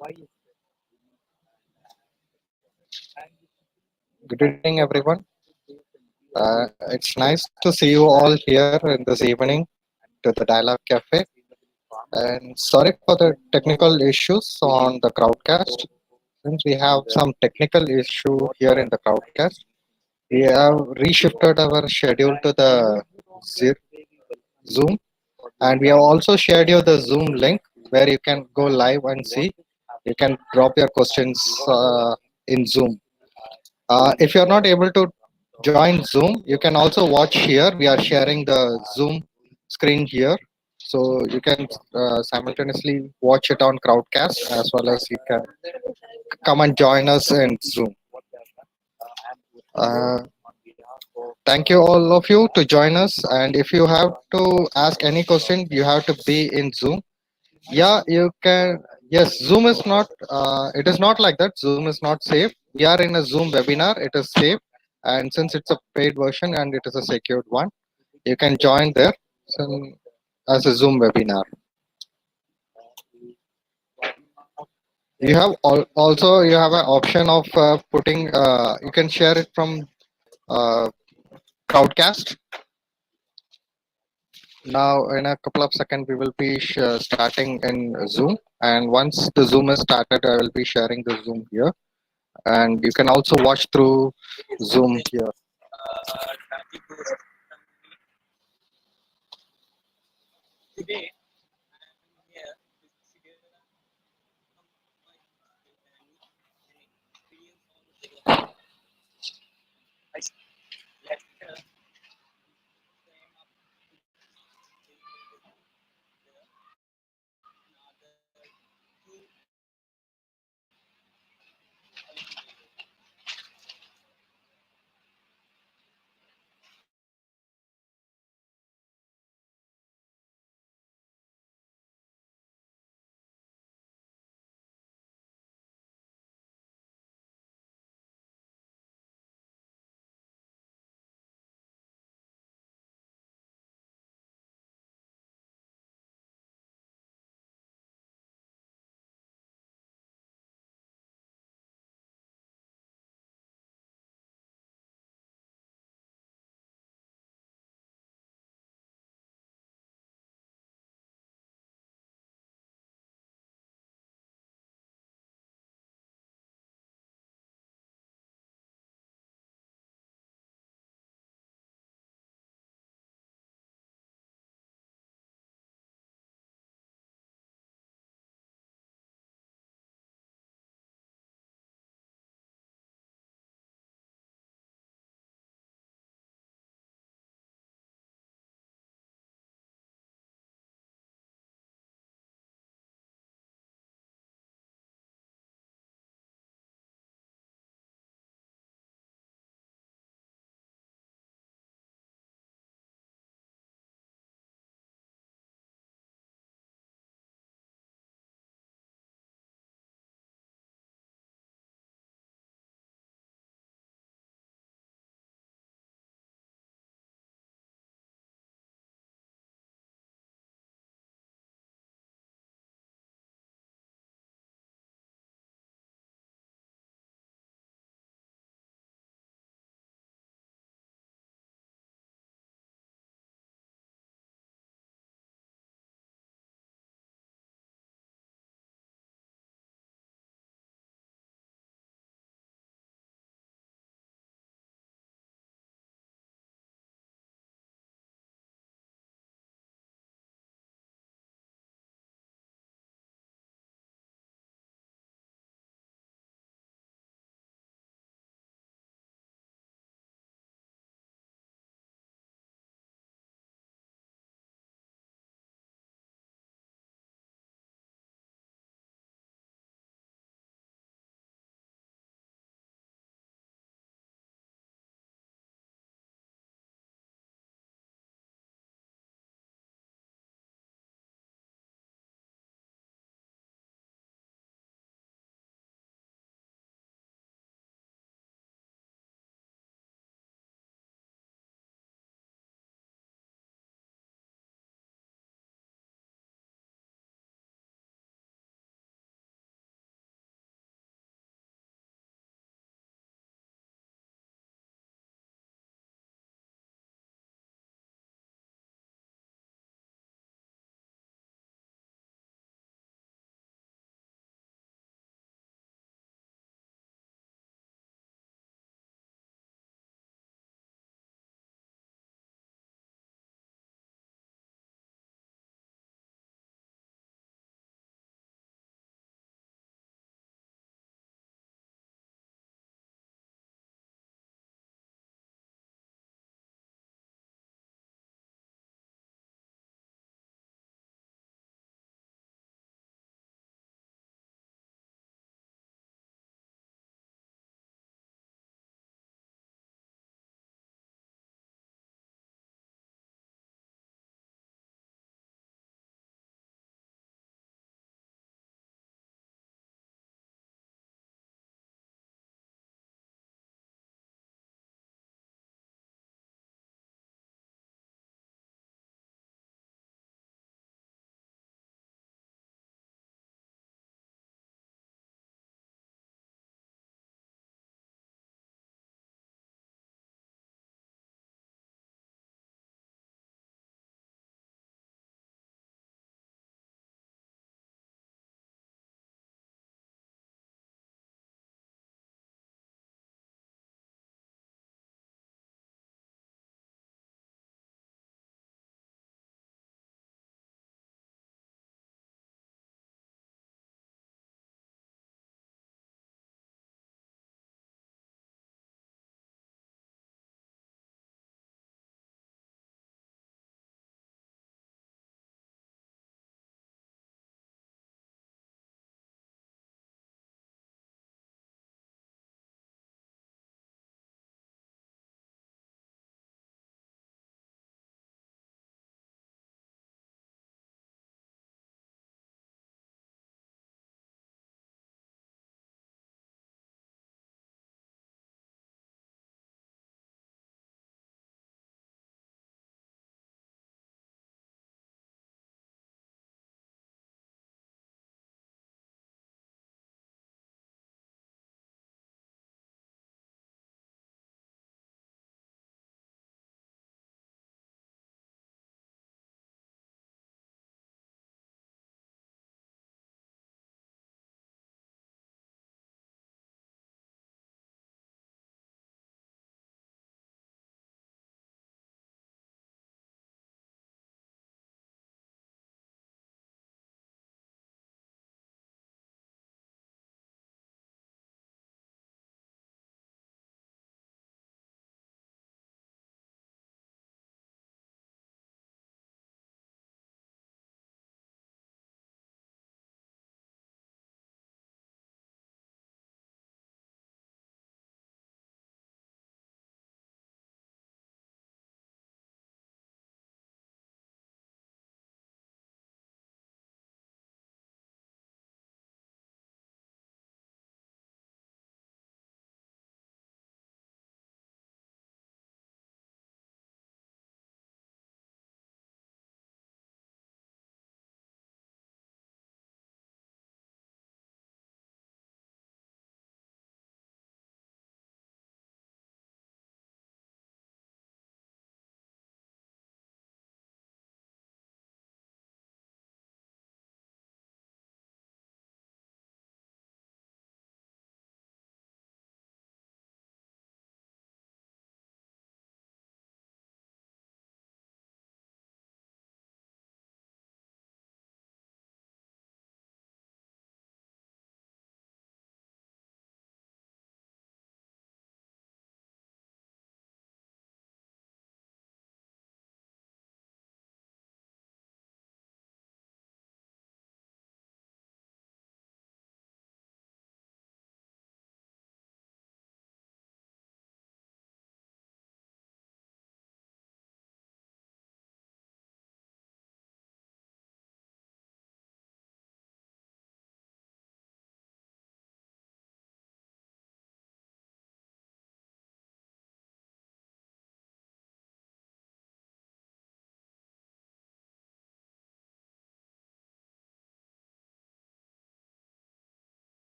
Good evening, everyone. It's nice to see you all here in this evening to the Dialogue Cafe. And sorry for the technical issues on the crowdcast. Since we have some technical issue here in the crowdcast, we have reshifted our schedule to the Zoom, and we have also shared you the Zoom link where you can go live and see. You can drop your questions in Zoom. If you're not able to join Zoom, you can also watch here. We are sharing the Zoom screen here. So you can simultaneously watch it on Crowdcast as well as you can come and join us in Zoom. Uh, Thank you all of you to join us. And if you have to ask any question, you have to be in Zoom. Yeah, you can. Yes, Zoom is not. It is not like that. Zoom is not safe. We are in a Zoom webinar. It is safe, and since it's a paid version and it is a secured one, you can join there as a Zoom webinar. You have also you have an option of putting. You can share it from uh, Crowdcast. Now, in a couple of seconds, we will be starting in Zoom. And once the Zoom is started, I will be sharing the Zoom here. And you can also watch through Zoom here.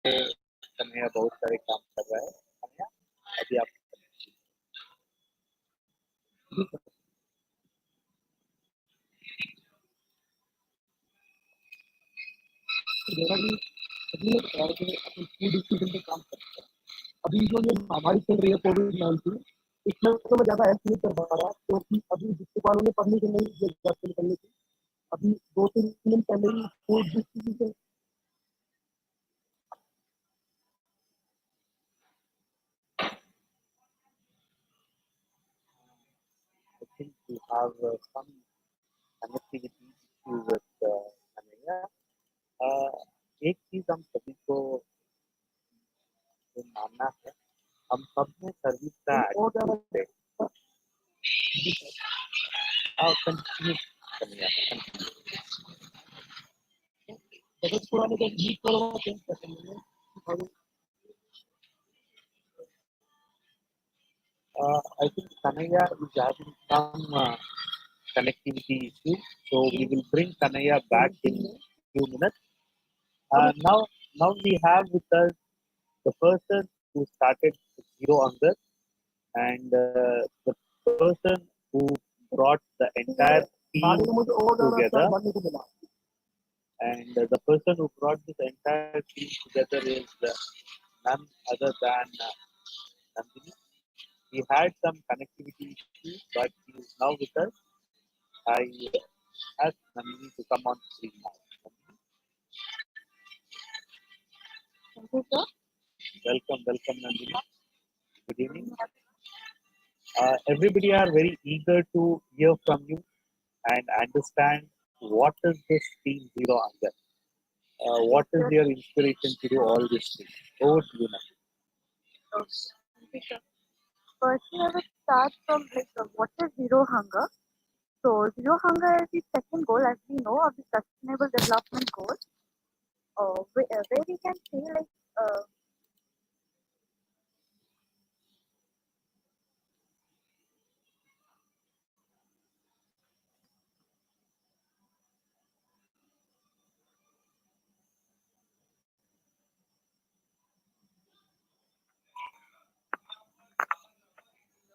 Kanhaiya बहुत सारे काम कर रहा है। कन्हैया अभी आप जैसा कि अभी ने बताया कि अपन फूड डिस्ट्रीब्यूशन पे काम करते हैं। अभी जो ये महामारी चल रही है कोविड-19, इसमें तो मैं ज़्यादा हेल्प नहीं कर पा रहा क्योंकि अभी डिस्ट्रिक्ट वालों ने परमिशन नहीं दी घर से निकलने की। अभी 2-3 दिन पहले ही food distribution I think you have some connectivity issue with Kanhaiya. एक चीज हम सभी को मानना है, हम सब में सर्विस का और ज़्यादा कंटिन्यू कन्हैया बजट पुराने का लीक थोड़ा चेंज कर देंगे और I think Kanaya is having some connectivity issue, so we will bring Kanaya back in few minutes. Now we have with us the person who started Zero Hunger and the person who brought the entire team बाद में मुझे और ज़्यादा together. बनने को मिला। And the person who brought this entire team together is none other than Nandini. He had some connectivity issues, but he is now with us. I ask Nandini to come on screen now. Thank you, sir. Welcome, Nandini. Good evening. Everybody are very eager to hear from you and understand what is this Team Zero Hunger. What is your inspiration to do all this thing? Over to you, Nandini. Thank you, sir. Firstly, I will start from what is zero hunger. So, zero hunger is the second goal, as we know, of the Sustainable Development Goals, where we can say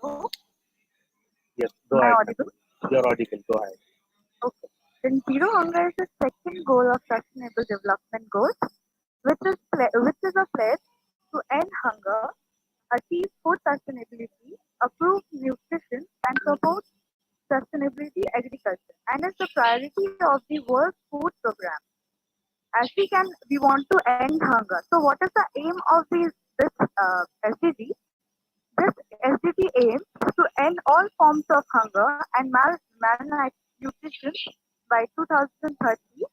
oh, Yes, go am I ahead. audible? Nandini. You're audible. Go ahead. Okay. Then zero hunger is the second goal of Sustainable Development Goals, which is a pledge to end hunger, achieve food sustainability, improve nutrition, and support sustainability agriculture, and is the priority of the World Food Program. As we want to end hunger. So, what is the aim of this SDG? This SDG aims to end all forms of hunger and malnutrition by 2030,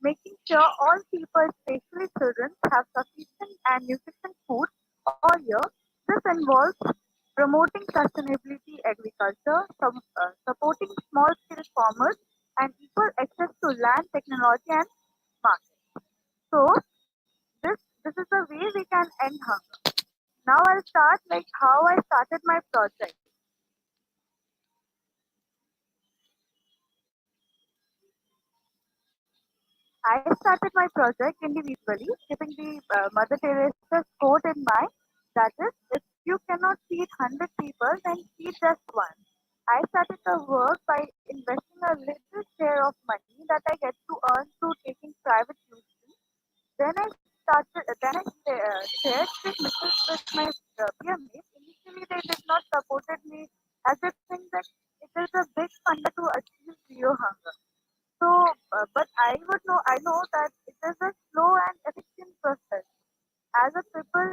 making sure all people, especially children, have sufficient and nutritious food all year. This involves promoting sustainability agriculture, supporting small-scale farmers, and equal access to land, technology, and market. So this is the way we can end hunger. Now I'll start like how I started my project. I started my project individually, keeping the Mother Teresa's quote in mind. That is, if you cannot feed 100 people, then feed just one. I started the work by investing a little share of money that I get to earn through taking private tuition. Then I shared this message with my peer mates. Initially, they did not supported me as they think that it is a big funder to achieve zero hunger. So, I know that it is a slow and efficient process. As a people,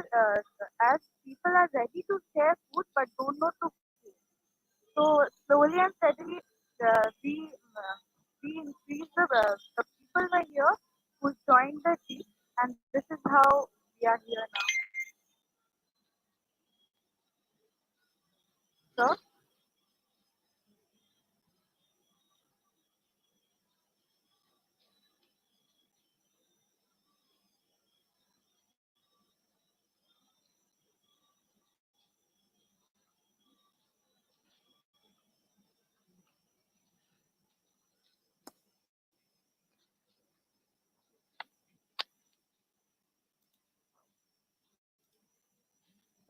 as people are ready to share food but don't know to feed. So slowly and steadily, we increase the people were here who joined the team, and this is how we are here now. So,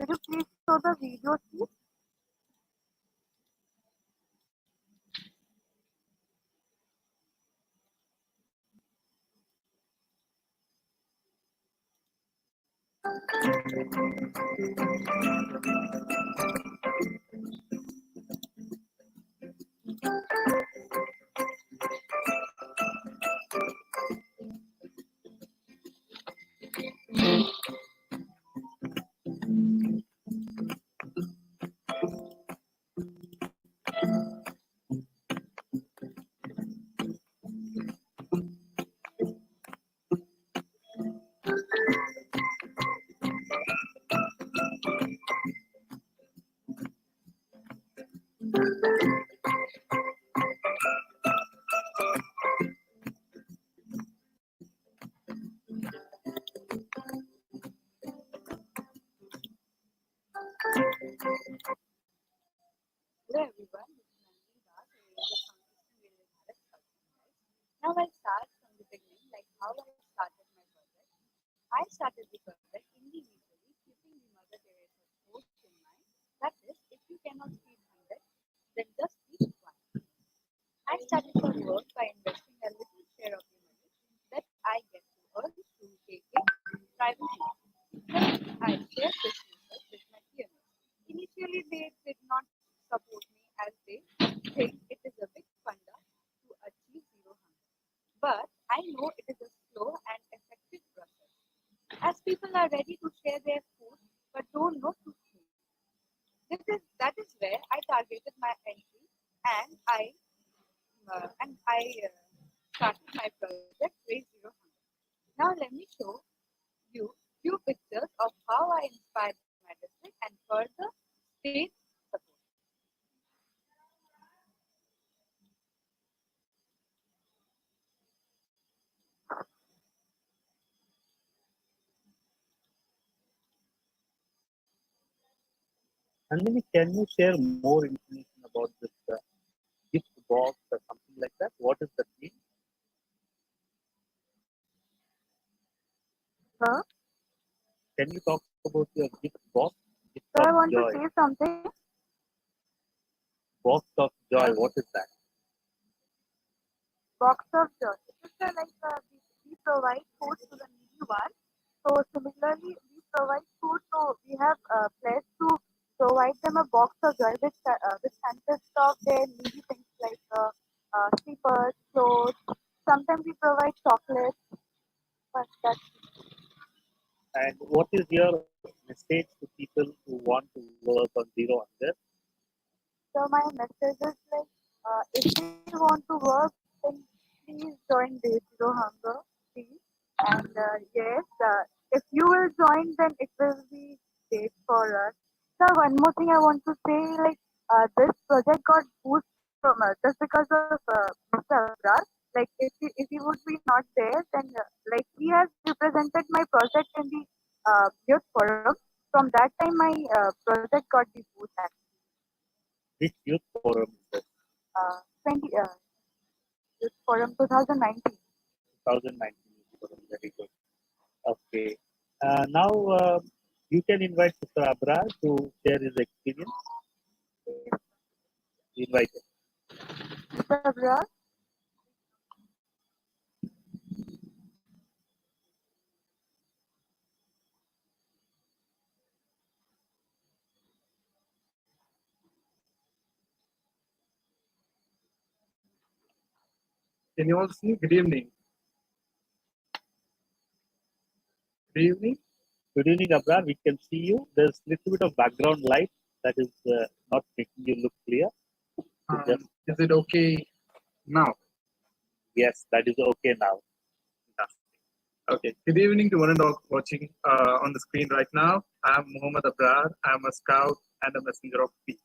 Could you please show the video, please? Hello everyone, this is Nandini Das, a ranger from Eastern Railway Bharat South. Now I'll start from the beginning, like how I started my project. I started the project individually, keeping the Mother Teresa's quote in mind. That is, if you cannot feed 100, then just feed one. I started my work by investing a little share of the money that I get to earn through taking private lessons. Then I shared this research with my peers. Initially, they did not support me as they think it is a big funda to achieve zero hunger. But I know it is a slow and effective process, as people are ready to share their food but don't know to whom. That is where I targeted my entry, and I started my project Raise Zero Hunger. Now let me show you few pictures of how I inspired my district and further state support. Nandini, can you share more information about this gift box or something like that? What is the name? Sir, Can you talk about your gift box? Gift so I of want to joy. say something. Box of joy. What is that? Box of joy. It is we provide food to the needy one. So similarly, we provide food. So we have pledged to provide them a box of joy, which consists of their needy things like slippers, clothes. Sometimes we provide chocolates. But that's And what is your message to people who want to work on zero hunger? so my message is like, if you want to work, then please join Day Zero Hunger, please. And yes, if you will join, then it will be great for us. So one more thing I want to say, like this project got boost from just because of Mr. Abrar. Like if he would be not there, then like he has represented my project in the youth forum. From that time, my project got the boost. Which youth forum is this? 20 Youth Forum 2019. 2019 youth forum. Very good. Okay. Now you can invite Mr. Abrar to share his experience. Invite him. Mr. Abrar, Can you all see? Good evening. Good evening. Good evening, Abrar. We can see you. There's a little bit of background light that is not making you look clear. Is it okay now? Yes, that is okay now. Okay. Good evening to one and all watching on the screen right now. I'm Muhammad Abrar. I'm a scout and a messenger of peace.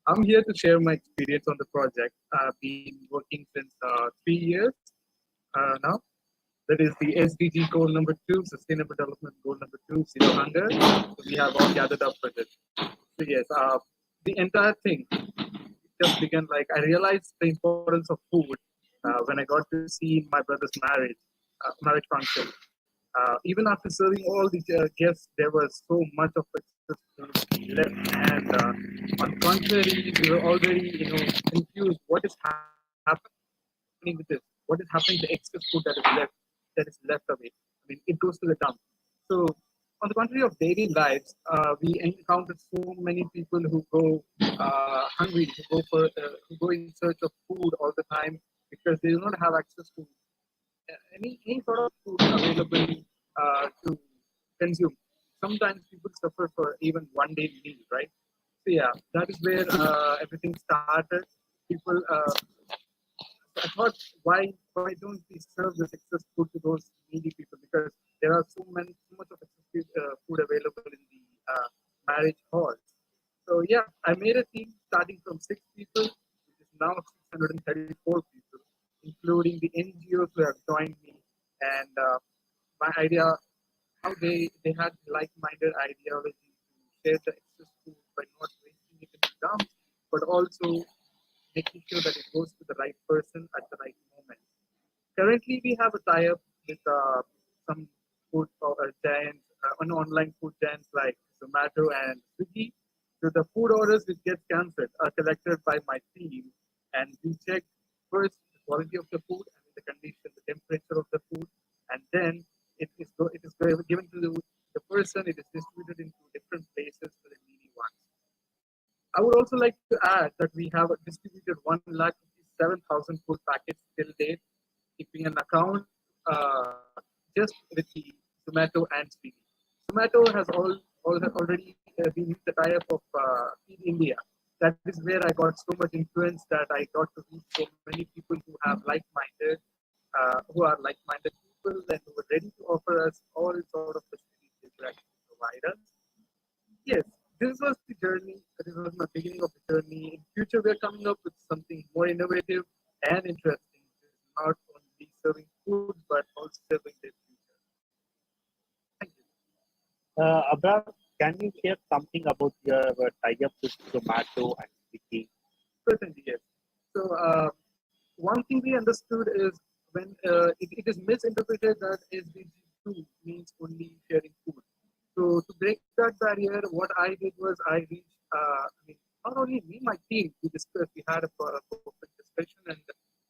I'm here to share my experience on the project. I've been working since 3 years now. That is the SDG goal number 2, Sustainable Development Goal number 2, Zero Hunger. So we have all gathered up with it. So yes, the entire thing just began like I realized the importance of food when I got to see my brother's marriage function. Even after serving all the guests, there was so much of excess left, and on the contrary, we were already, confused. What is happening with this? What is happening to the excess food that is left away? I mean, it goes to the dump. So, on the contrary of daily lives, we encounter so many people who go hungry, who go in search of food all the time because they do not have access to any sort of food available to consume. Sometimes people suffer for even one day meal, right? So yeah, that is where everything started. People, I thought, why don't we serve this excess food to those needy people? Because there are so much of excess food available in the marriage halls. So yeah, I made a team starting from 6 people, which is now 634 people, including the NGOs who have joined me. And my idea, how they had like-minded ideology to share the excess food by not wasting it in the dumps, but also making sure that it goes to the right person at the right moment. Currently, we have a tie-up with some food giants, on online food giants like Zomato and Swiggy. So the food orders which get cancelled are collected by my team, and we check first the quality of the food and the condition, the temperature of the food, and then it is given to the person. It is distributed into different places for the needy ones. I would also like to add that we have distributed 1,57,000 food packets till date, keeping an account just with the Zomato and Swiggy. Zomato has already been the tie-up of Feed India. That is where I got so much influence that I got to reach so many people who are like-minded people and who are ready to offer us all sort of facilities they could actually provide us. Yes, this was the journey. This was my beginning of the journey. In future, we are coming up with something more innovative and interesting. It is not only serving food, but also serving their future. Thank you. Abraham, can you share something about your tie-up with Zomato and Swiggy? Certainly, yes. So, one thing we understood is when it is misinterpreted that SDG2 means only sharing food. So to break that barrier, what I did was I reached, I mean, not only me, my team, we discussed, we had a perfect discussion, and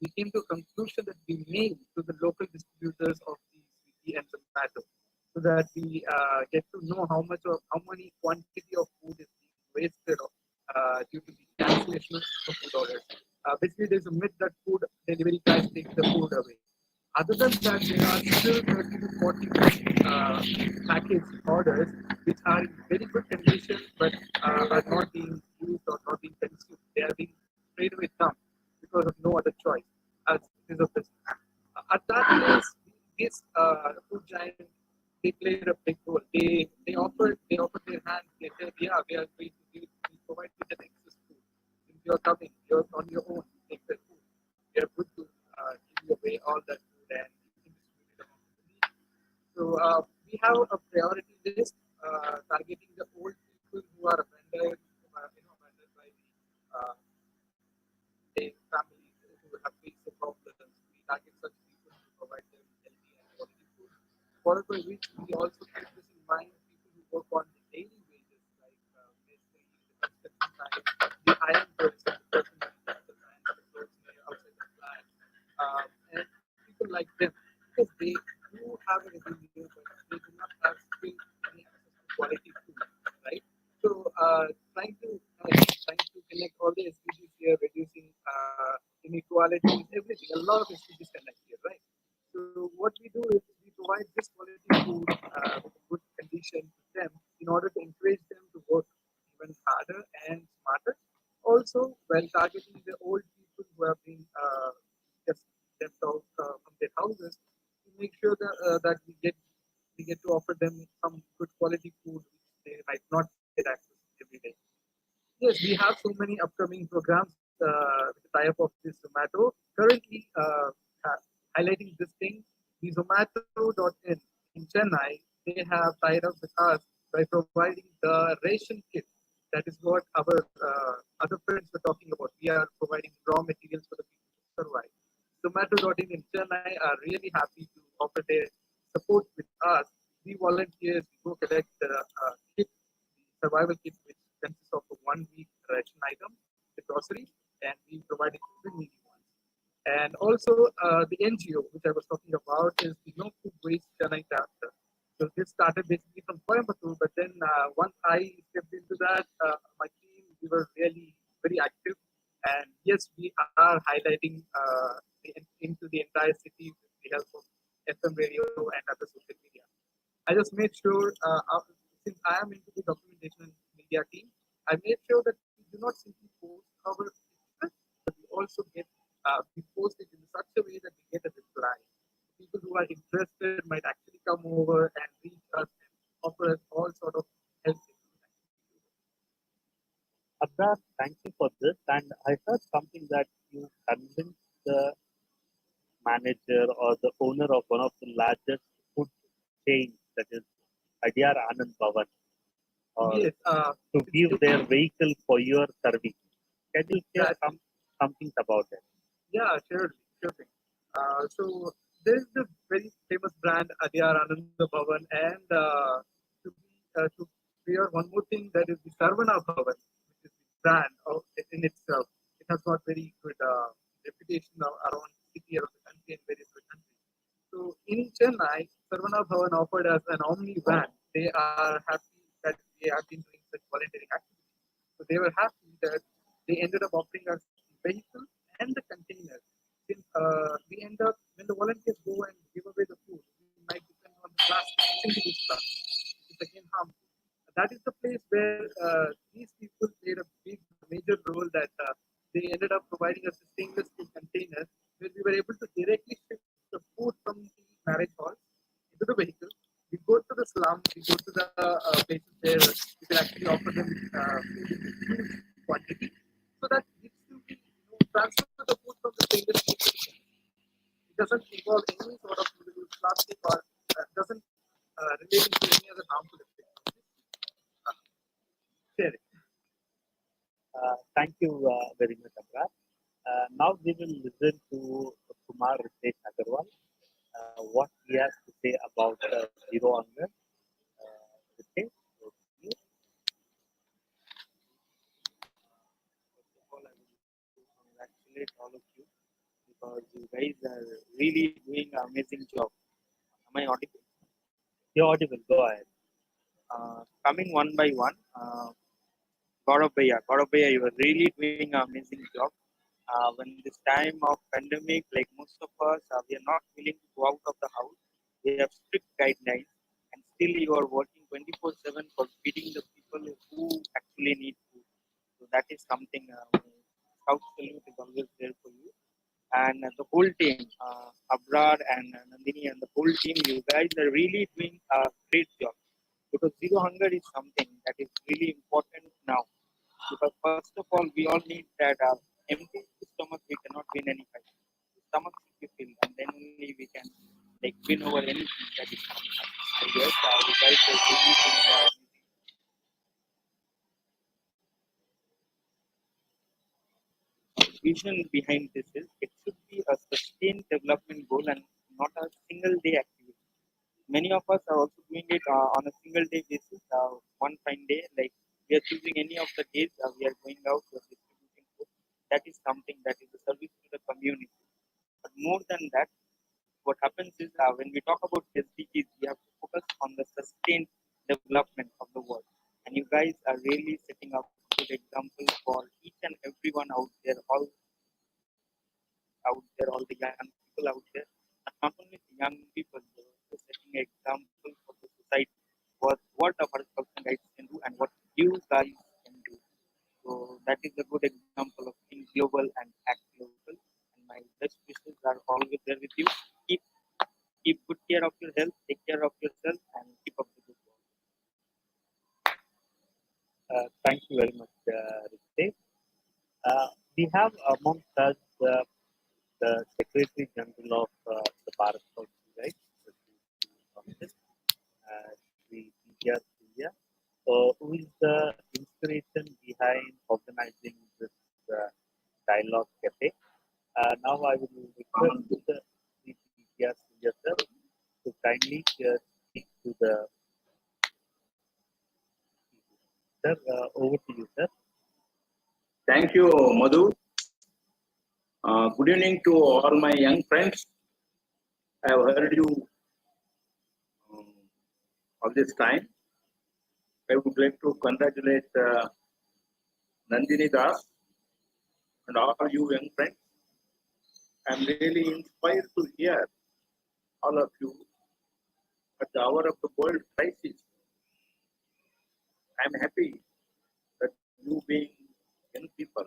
we came to a conclusion that we mail to the local distributors of the Swiggy and Zomato, so that we get to know how many quantity of food is being wasted due to the cancellation of food orders. Basically, there's a myth that food delivery guys take the food away. Other than that, there are still 30 to 40 package orders which are in very good condition but are not being used or not being consumed. They are being straight away dumped because of no other choice as it is a business. At that place, this food giant, they played a big role. They offered their hand. They said, yeah, we are going to we provide you the excess food. Since you're coming, you're on your own. Take the food. We are good to give you away all that food and distribute it among the needy. So we have a priority list targeting the old people who are abandoned, abandoned by their families who have faced the problems. We target such people to provide them healthy and quality food. Followed by which we also keep this in mind people who work on the daily wages like basically the construction side, the iron person, the person who does the land, the person outside the plant, and people like them because they do have a revenue but they do not have still any access to quality food, right? So trying to connect all the SDGs here, reducing inequalities, everything. A lot of SDGs connect here, right? So what we do is we provide this quality food with a good condition to them in order to encourage them to work even harder and smarter. Also, while targeting the old people who have been just left out from their houses, to make sure that we get to offer them some good quality food which they might not get access to every day. Yes, we have so many upcoming programs with the tie-up of this Zomato. Currently, highlighting this thing, the Zomato.in in Chennai, they have tied up with us by providing the ration kit. That is what our other friends were talking about. We are providing raw materials for the people to survive. Zomato.in in Chennai are really happy to offer their support with us. We volunteers, we go collect the kit, survival kit which consists of a 1 week ration item, the groceries, and we provide it to the needy ones. And also the NGO which I was talking about is the No Food Waste Chennai chapter. So this started basically from Coimbatore, but then once I stepped into that, my team, we were really very active. And yes, we are highlighting into the entire city with the help of FM radio and other social media. I just made sure, since I am into the documentation and media team, I made sure that we do not simply post our pictures, but we also we post it in such a way that we get a reply. People who are interested might actually come over and reach us and offer us all sort of help. Abrar, thank you for this. And I heard something that you convinced the manager or the owner of one of the largest food chains, that is Adyar Anand Bhavan, Yes, to give their vehicle for your service. Can you share that, something about that? yeah, sure thing. So there is this very famous brand Adyar Ananda Bhavan, and to clear one more thing, that is the Sarvana Bhavan, which is the brand in itself. It has got very good reputation around the city, around the country, and various other countries. So in Chennai, Sarvana Bhavan offered us an Omni van. They are happy that we have been doing such volunteering activities. So they were happy that they ended up offering us the vehicle and the containers. Since we end up, when the volunteers go and give away the food, we might depend on the plastic, single-use plastic, which is again harmful. That is the place where these people played a big, major role, that they ended up providing us a stainless steel container where we were able to directly ship the food from the marriage hall into the vehicle. We go to the slum, we go to the places where we can actually offer them food in huge quantity, so that we simply transfer the food from the stainless steel to the food. It doesn't involve any sort of single-use plastic, or doesn't relate to any other harmful effects. Share it. Thank you very much, Abrar. Now we will listen to Kumar Ritesh Agarwal, what he has to say about Zero Hunger. Ritesh, over to you. First of all, I would like to congratulate all of you because you guys are really doing an amazing job. Am I audible? You're audible. Go ahead. Coming one by one, Gaurav Bhaiya, you are really doing an amazing job. When this time of pandemic, like most of us, we are not willing to go out of the house. We have strict guidelines, and still you are working 24/7 for feeding the people who actually need food. So that is something. Scout salute is always there for you. And the whole team, Abrar and Nandini and the whole team, you guys are really doing a great job. Because zero hunger is something that is really important now. Because first of all, we all need that empty stomach, we cannot win any fight. Stomach should be filled, and then only we can like win over anything that is coming up. So yes, you guys are really doing vision behind this is it should be a sustained development goal and not a single day activity. Many of us are also doing it on a single day basis, one fine day, like we are choosing any of the days we are going out, we are distributing food. That is something that is a service to the community. But more than that, what happens is when we talk about SDGs, we have to focus on the sustained development of the world. And you guys are really setting up good examples for each and everyone all the young people out there, and not only the young people, but also setting an example for the society, what a person guys can do and what you guys can do. So that is a good example of being global and act global. And my best wishes are always there with you. Keep keep good care of your health, take care of yourself, and keep up the good work. Thank you very much, Ritesh. We have amongst us the Secretary General of the Bharat Council, right? Sri Vidya Surya, who is the inspiration behind organizing this dialogue cafe. Now I will request the Sri Vidya Surya sir to kindly speak to the. over to you, sir. Thank you, Madhu. Good evening to all my young friends. I have heard you um, all this time. I would like to congratulate Nandini Das and all you young friends. I am really inspired to hear all of you at the hour of the world crisis. I am happy that you being young people,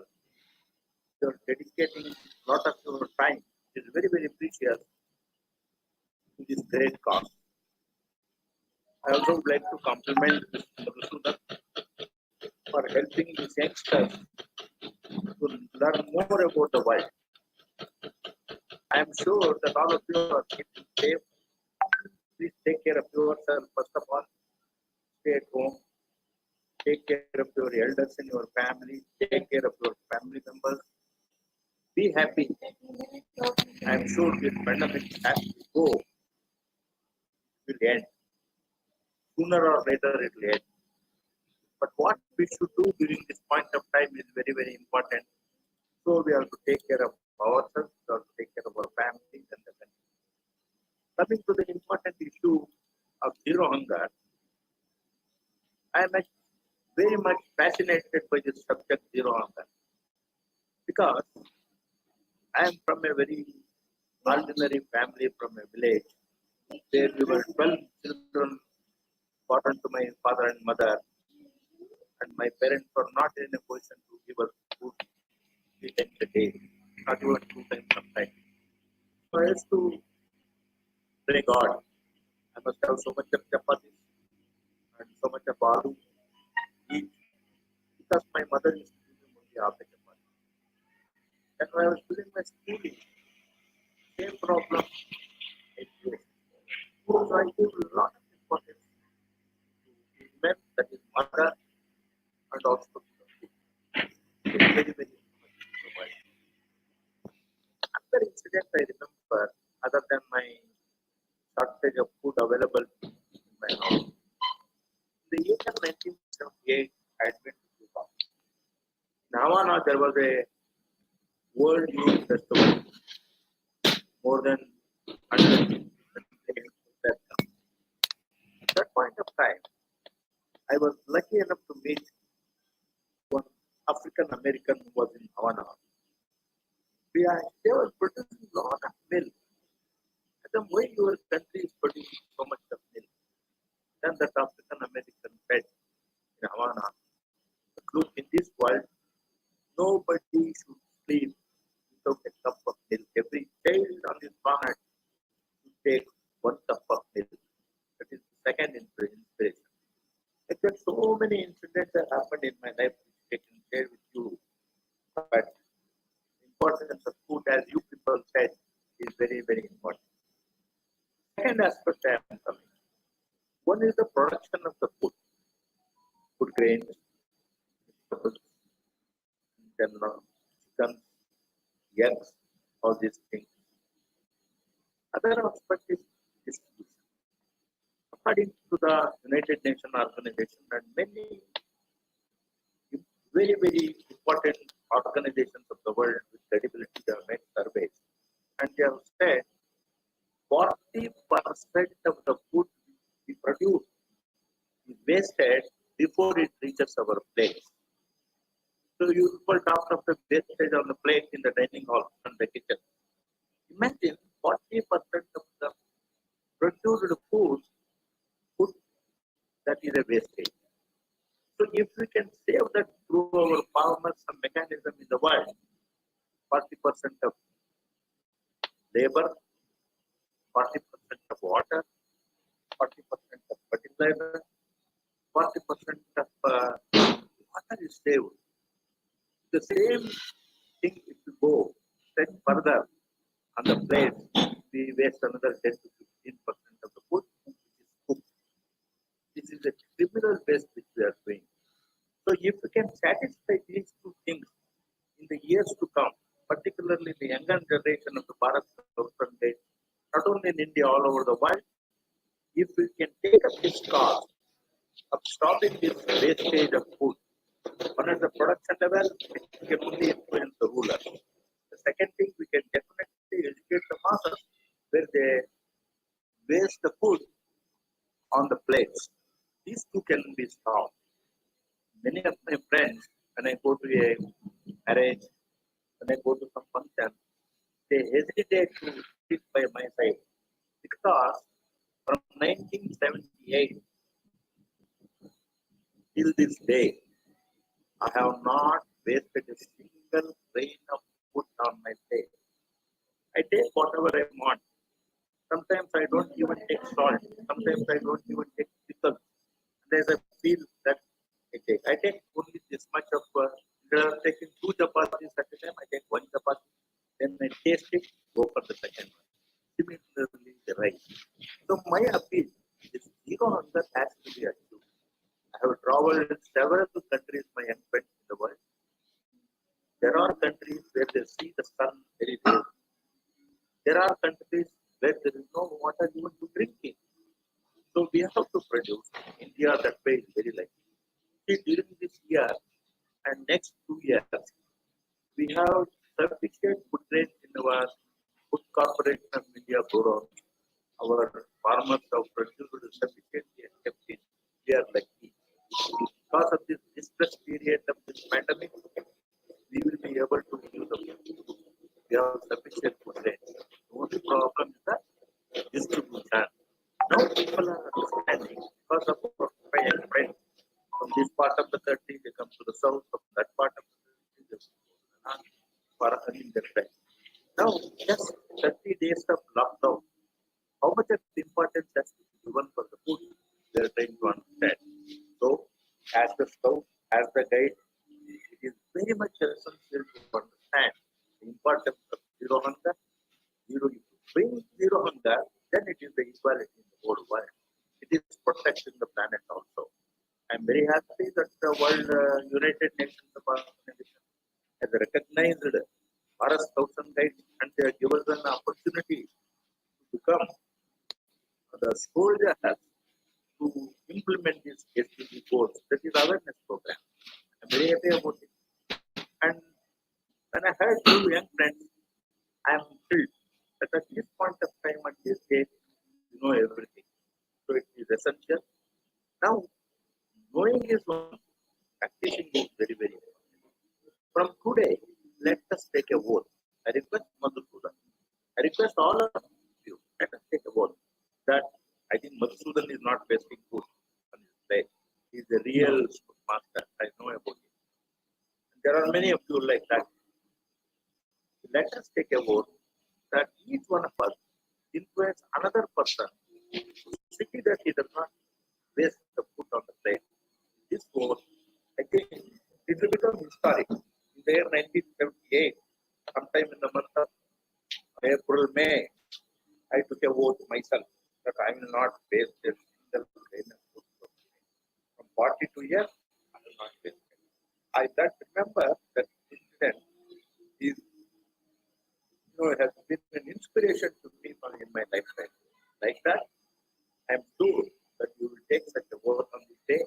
you are dedicating a lot of your time. It is very, very precious to this great cause. I also would like to compliment Mr. Madhusudan for helping these youngsters to learn more about the world. I am sure that all of you are keeping safe. Please take care of yourself first of all. Stay at home. Take care of your elders in your family. Take care of your family members. Be happy. I am sure this pandemic has to go. It will end. Sooner or later it will end. But what we should do during this point of time is very, very important. So we have to take care of ourselves, we have to take care of our families and the country. Coming to the important issue of zero hunger, I am very much fascinated by this subject, zero hunger, because I am from a very ordinary family from a village where we were 12 children born to my father and mother, and my parents were not in a position to give us food 3 times a day, not even 2 times sometimes. So I used to pray God, I must have so much of chapatis and so much of aloo eat, because my mother used to give me only half a chapati. And when I was doing my schooling, same problem exists. So I give a lot of importance to women, that is mother, and also to the food. It's very, very much. Another incident I remember, other than my shortage of food available in my house, in the year 1978, I had been to Cuba. In Havana, there was a World Youth Festival. More than 100 different places that come. At that point of time, I was lucky enough to meet one African American who was in Havana. They were producing a lot of milk. And the way your country is producing so much of milk, then that African American said in Havana, look, in this world, nobody should sleep without a cup of milk. Every child on this planet should take 1 cup of milk. That is the second inspiration. Like that, so many incidents that happened in my life which I can share with you. But the importance of food, as you people said, is very, very important. Second aspect I am coming. One is the production of the food grains, vegetables, then chicken, eggs, all these things. Other aspect is distribution. According to the United Nations Organization and many very, very important organizations of the world with credibility, they have made surveys. And they have said 40% of the food we produce is wasted before it reaches our plate. So you people talk of the wastage on the plate in the dining hall and the kitchen. Imagine 40% of the produced food that is a wastage. So if we can save that through our farmers and mechanism in the world, 40% of labor, 40% of water, 40% of fertilizer, 40% of water is saved. The same thing if you go step further on the plate, we waste another 10 to 15% of the food which is cooked. This is a criminal waste which we are doing. So if we can satisfy these two things in the years to come, particularly the younger generation of the Bharat Government, not only in India, all over the world, if we can take up this cause of stopping this wastage of food, One is the production level, we can only influence the ruler. The second thing, we can definitely educate the masses where they waste the food on the plates. These two can be stopped. Many of my friends, when I go to a marriage, when I go to some function, they hesitate to sit by my side because from 1978 till this day, I have not wasted a single grain of food on my plate. I take whatever I want. Sometimes I don't even take salt. Sometimes I don't even take pickles. And as I feel that I take only this much of, instead of taking 2 chapatis at a time, I take 1 chapati. Then I taste it, go for the second one. Similarly, the rice. So my appeal is zero hunger has to be achieved. I have traveled in several countries, my young friends in the world. There are countries where they see the sun very rarely. There are countries where there is no water even to drink in. So we have to produce. India that way is very likely. See, during this year and next 2 years, we have sufficient food grain in our food corporation of India Bureau. Our farmers have produced sufficiently and kept it. We are lucky. Because of this distress period of this pandemic, we will be able to use the food. We have sufficient food grain. The only problem is the distribution. Now people are understanding because of my young friends from this part of the country, they come to the south, from that part of the country, they come for earning their friends. Now, just 30 days of lockdown, how much of importance has to be given for the food? They are trying to understand. So, as the scout, as the guide, it is very much essential to understand the importance of zero hunger. Zero, if you bring zero hunger, then it is the equality in the whole world. It is protecting the planet also. I'm very happy that the World United Nations Organization has recognized our scouts and guides and they have given us an opportunity to become the soldiers to implement these SDG goals. That is awareness program. I'm very happy about it. And when I heard you young friends, I am thrilled that at this point of time at this age, you know everything. So it is essential. Now, knowing is one, practicing is very, very important. From today, let us take a vote. I request Madhusudan. I request all of you, let us take a vote that I think Madhusudan is not wasting food on his plate. He is a real master. I know about it. There are many of you like that. Let us take a vote that each one of us influence another person to see that he does not waste the food on the plate. This vote, I think, it will become historic. In the year 1978, sometime in the month of April, May, I took a vote myself that I will not waste a single grain of food. From 42 years, I will not waste it. I that remember that incident is, has been an inspiration to me in my lifetime. Like that, I am sure that you will take such a vote on this day.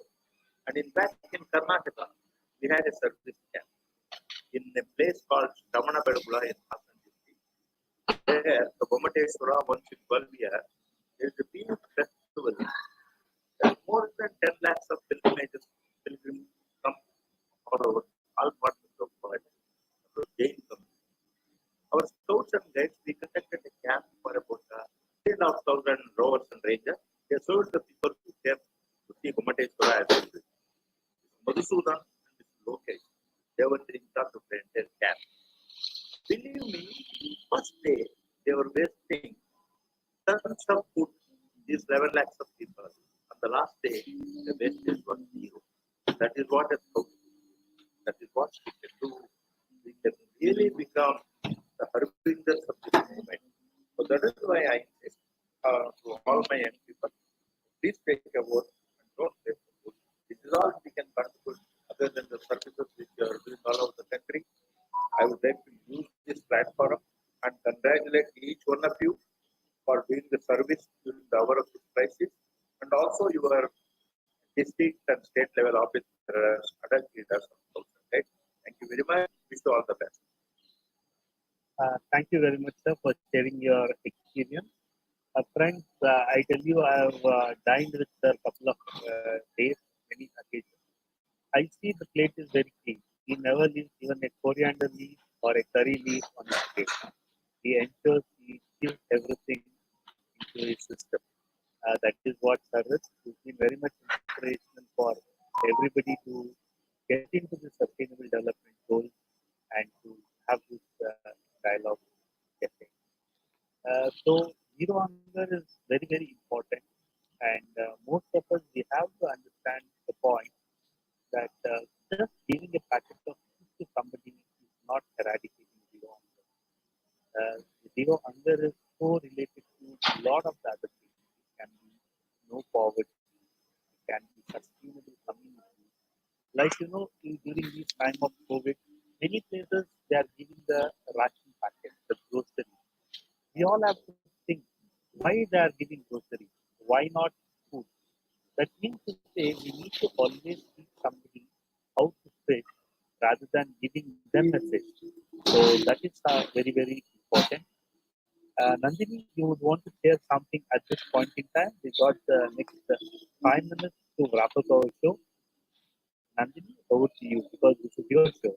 And in fact, in Karnataka, we had a service camp in a place called Damanabelgula in Hassan district. There, the Gomateshwara once in 12 years, there is a big festival. There are more than 10 lakhs of pilgrims come all over, all parts of the world. Jain community. Our scouts and guides, we conducted a camp for about 3,500 rovers and rangers. They served the people who came to see Gomateshwara as well. Madhusudan and Mr. Lokesh, they were in charge of the entire camp. Believe me, first day they were wasting tons of food, these 11 lakhs of people. On the last day, the wastage was zero. That is what a scout is. That is what we can do. We can really become the harbingers of this movement. So that is why I insist to all my young people, please take a vote and don't waste the food. This is all we can contribute other than the services which you are doing all over the country. I would like to use this platform and congratulate each one of you for doing the service during the hour of this crisis and also your district and state level officers, adult leaders. you very much, sir, for sharing your experience. Friends, I tell you, I have dined with sir a couple of days, many occasions. I see the plate is very clean. He never leaves even a coriander leaf or a curry leaf on his plate. He ensures he gives everything into his system. That is what service has been very much inspirational for everybody to get into the sustainable development goals and to have this dialogue cafe. So zero hunger is very, very important, and most of us we have to understand the point that just giving a packet of food to somebody is not eradicating zero hunger. Zero hunger is so related to a lot of the other things. It can be no poverty, it can be sustainable community. Like during this time of COVID, many places they are giving the ration packet, the grocery. We all have to think why they are giving grocery, why not food. That means to say we need to always teach somebody how to fish rather than giving them a fish. So that is very, very important. Nandini, you would want to share something at this point in time. We got the next 5 minutes to wrap up our show. Nandini, over to you because this is your show.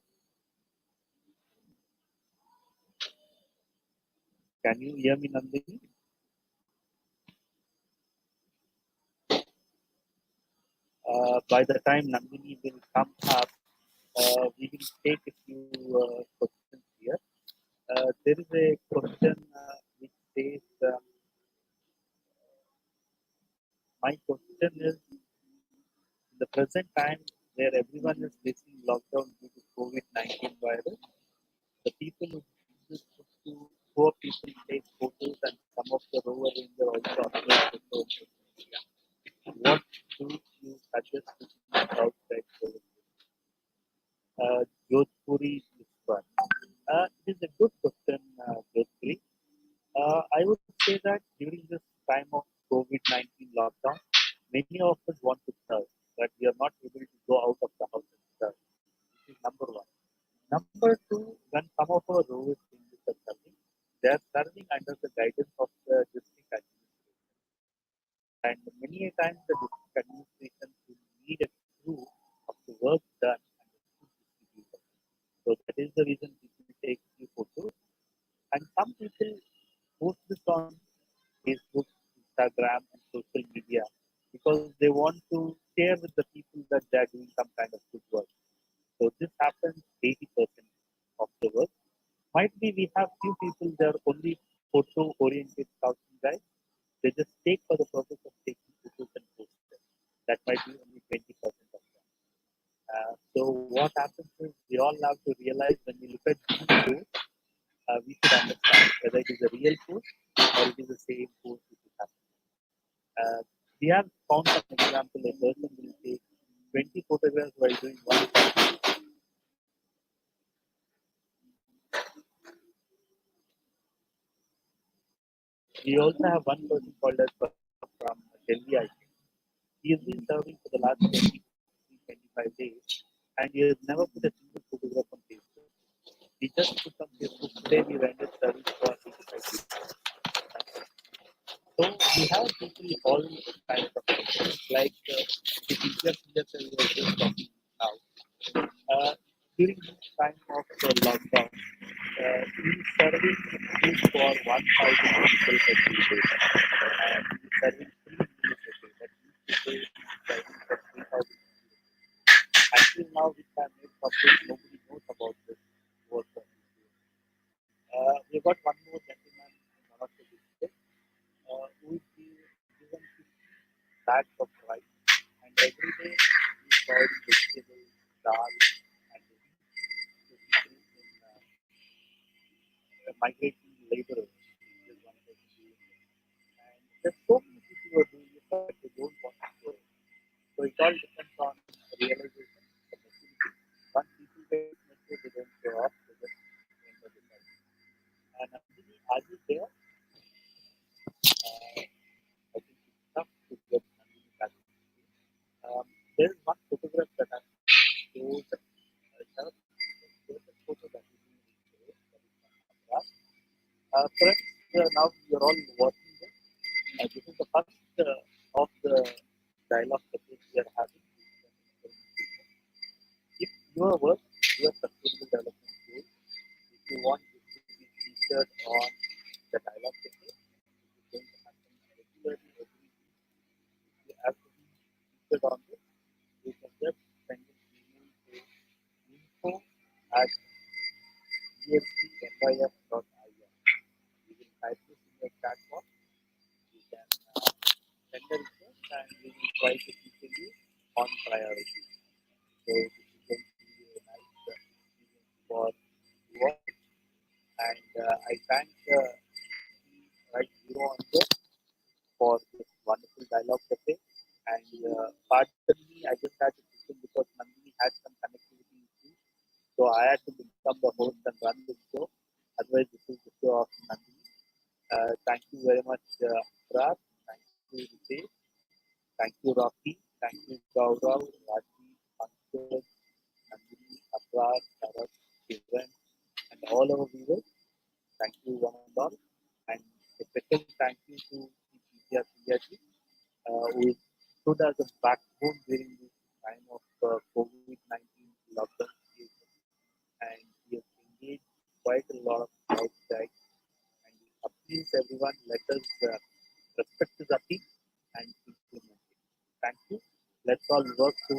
Can you hear me, Nandini? By the time Nandini will come up, we will take a few questions here. There is a question which says, my question is, in the present time where everyone is facing lockdown due to COVID-19 virus, the people who use it to poor people take photos and some of the rover ranger also upload photos on social media. What do you suggest to people outside COVID? Jodhpuri Vishwan. It is a good question, Jodhpuri. I would say that during this time of COVID-19 lockdown, many of us want to serve, but we are not able to go out of the house and serve. This is number one. Number two, when some of our road changes are serving, they are serving under the guidance of the district administration. And many a times the district administration will need a proof of the work done and the food distributed. So that is the reason people take few photos. And some people post this on Facebook, Instagram, and social media because they want to share with the people that they are doing some kind of good work. So this happens 80% of the work. Might be we have few people they are only photo oriented scouting guys. They just take for the purpose of taking photos and post them. That might be only 20% of them. So what happens is we all have to realize when we look at these posts, we should understand whether it is a real post or it is the same post which is happening. We have found an example, a person will take 20 photographs while doing one activity. We also have one person called as from Delhi, I think. He has been serving for the last 20, 25 days and he has never put a single photograph on Facebook. He just put on Facebook today we rendered service for 85 days. So we have people all kinds of things like the teachers that we are just talking now. During this time of the lockdown, he is serving food for 1,000 people every day. And he is serving 3 meals a day. That means to say he is serving for 3,000 people. Until now, which I made public, nobody knows about this work that he is doing. We got one more gentleman in one of the districts who is given 50 bags of rice, and every day he is providing vegetables, dal, and wheat to people in migrating laborers. This is one person doing it. And there's so many people who are doing it, but they don't want to do it. So it all depends on realization, the maturity. Once people get mature, they don't show up, they just end of the cycle. And Nandini, are you there? I think it's tough to get Nandini back. There is one photograph that I showed. There's a photo that is being showed that is from Madras. Friends, now you're all watching this. This is the first of the dialogue sessions we are having. If your work, your sustainable development goals, if you want this to be featured on the dialogue session, it is going to happen regularly every week. If you have to be featured on this, you can just send an email to info@escnys.in. We will type this in the chat box. You can send a request and we will try to feature you on priority. So this is going to be a nice experience for you all. And I thank Right Zero on this for this wonderful dialogue cafe. And pardon me, I just had to listen because Nandini had some connectivity issues. So I had to become the host and run this show. Otherwise, this is the show of Nandini. Thank you very much, Prab. Thank you, Ritesh. Thank you, Rocky. Thank you, Gaurav, Raji, Pankaj, Nandini, Abrar, Tarak, Kiran, and all our viewers. Thank you, one and all. And a special thank you to P. Priyaji, who stood as a backbone during this time of COVID-19 lockdown situation. And he has engaged quite a lot of outside. And please, everyone, let us respect his appeal and implement it. Thank you. Let's all work to